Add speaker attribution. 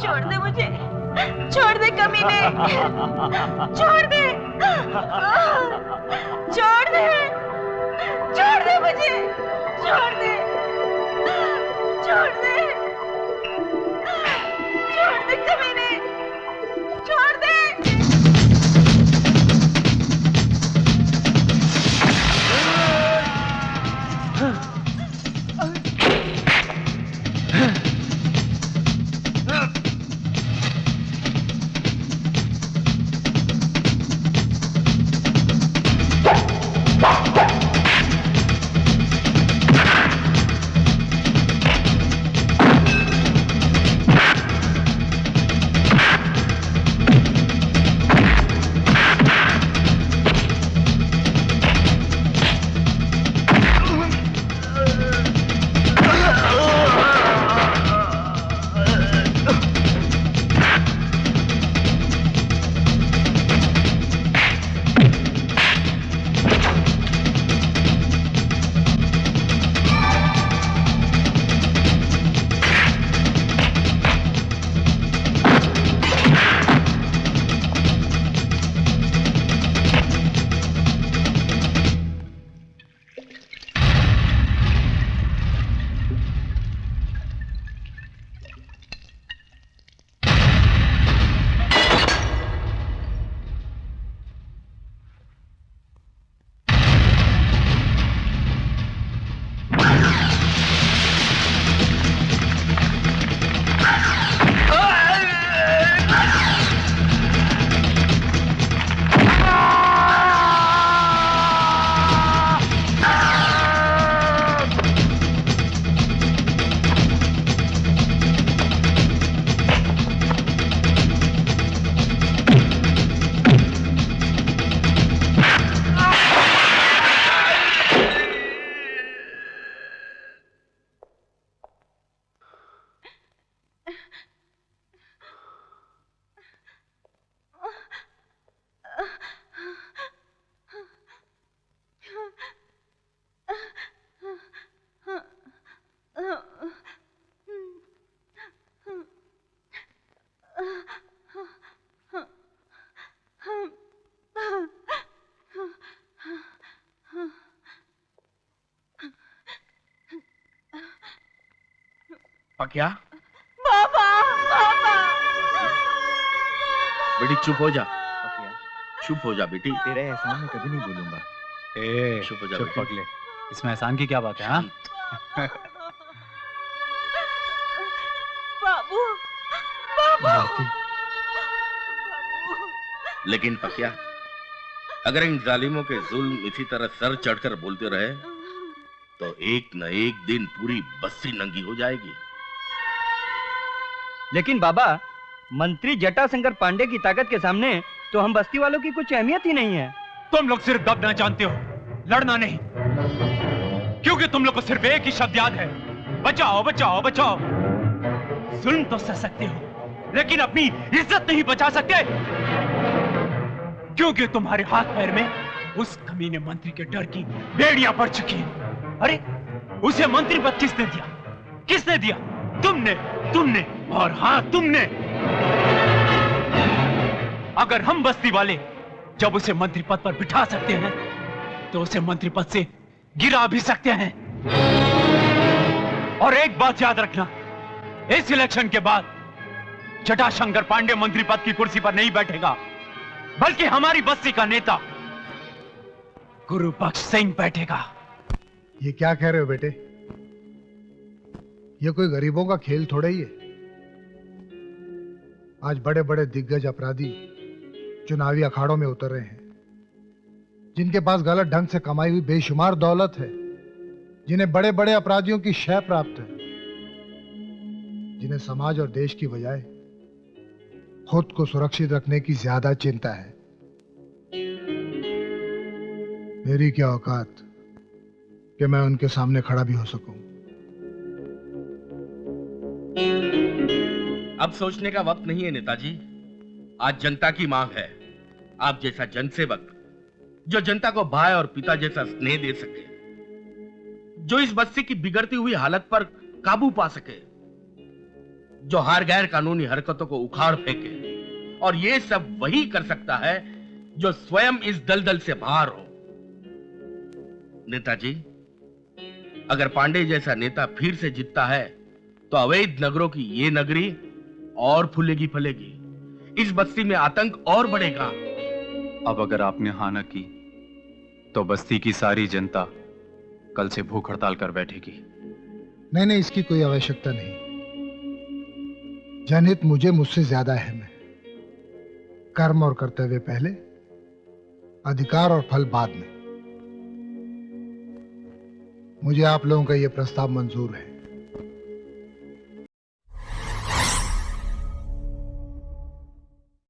Speaker 1: छोड़ दे मुझे, छोड़ दे कमीने, छोड़ दे, छोड़ दे, छोड़ दे मुझे, छोड़ दे, छोड़ दे, छोड़ दे कमीने, छोड़ दे।
Speaker 2: क्या?
Speaker 1: बाबा, बाबा।
Speaker 2: बेटी चुप हो जा, चुप हो जा बेटी।
Speaker 3: तेरे एहसान में कभी नहीं भूलूंगा।
Speaker 2: चुप हो जा बेटी।
Speaker 4: पगले, इसमें एहसान की क्या बात है? हाँ?
Speaker 1: बाबू, बाबू।
Speaker 2: लेकिन पकिया, अगर इन जालिमों के जुल्म इसी तरह सर चढ़कर बोलते रहे तो एक न एक दिन पूरी बस्ती नंगी हो जाएगी।
Speaker 3: लेकिन बाबा, मंत्री जटाशंकर पांडे की ताकत के सामने तो हम बस्ती वालों की कुछ अहमियत ही नहीं है।
Speaker 5: तुम लोग सिर्फ दबना जानते हो, लड़ना नहीं। क्योंकि तुम लोग को सिर्फ एक ही शब्द याद है, बचाओ बचाओ बचाओ। जुल्म तो सह सकते हो, लेकिन अपनी इज्जत नहीं बचा सकते, क्योंकि तुम्हारे हाथ पैर में उस कमीने मंत्री के डर की बेड़ियां पड़ चुकी हैं। अरे उसे मंत्री पद किसने दिया? किसने दिया? तुमने, तुमने और हाँ तुमने। अगर हम बस्ती वाले जब उसे मंत्री पद पर बिठा सकते हैं, तो उसे मंत्री पद से गिरा भी सकते हैं। और एक बात याद रखना, इस इलेक्शन के बाद जटाशंकर पांडे मंत्री पद की कुर्सी पर नहीं बैठेगा, बल्कि हमारी बस्ती का नेता गुरुबख्श सिंह बैठेगा।
Speaker 6: ये क्या कह रहे हो बेटे? ये कोई गरीबों का खेल थोड़ा ही है। आज बड़े बड़े दिग्गज अपराधी चुनावी अखाड़ों में उतर रहे हैं, जिनके पास गलत ढंग से कमाई हुई बेशुमार दौलत है, जिन्हें बड़े बड़े अपराधियों की शय प्राप्त है, जिन्हें समाज और देश की बजाय खुद को सुरक्षित रखने की ज्यादा चिंता है। मेरी क्या औकात कि मैं उनके सामने खड़ा भी हो सकूं।
Speaker 2: अब सोचने का वक्त नहीं है नेताजी। आज जनता की मांग है, आप जैसा जनसेवक जो जनता को भाई और पिता जैसा स्नेह दे सके, जो इस बस्ती की बिगड़ती हुई हालत पर काबू पा सके, जो हर गैर कानूनी हरकतों को उखाड़ फेंके। और ये सब वही कर सकता है जो स्वयं इस दलदल से बाहर हो। नेताजी, अगर पांडे जैसा नेता फिर से जीतता है तो अवैध नगरों की ये नगरी और फूलेगी फलेगी, इस बस्ती में आतंक और बढ़ेगा।
Speaker 4: अब अगर आपने हाँ न की तो बस्ती की सारी जनता कल से भूख हड़ताल कर बैठेगी।
Speaker 6: नहीं नहीं, इसकी कोई आवश्यकता नहीं। जनहित मुझसे ज्यादा अहम है। कर्म और कर्तव्य पहले, अधिकार और फल बाद में। मुझे आप लोगों का यह प्रस्ताव मंजूर है।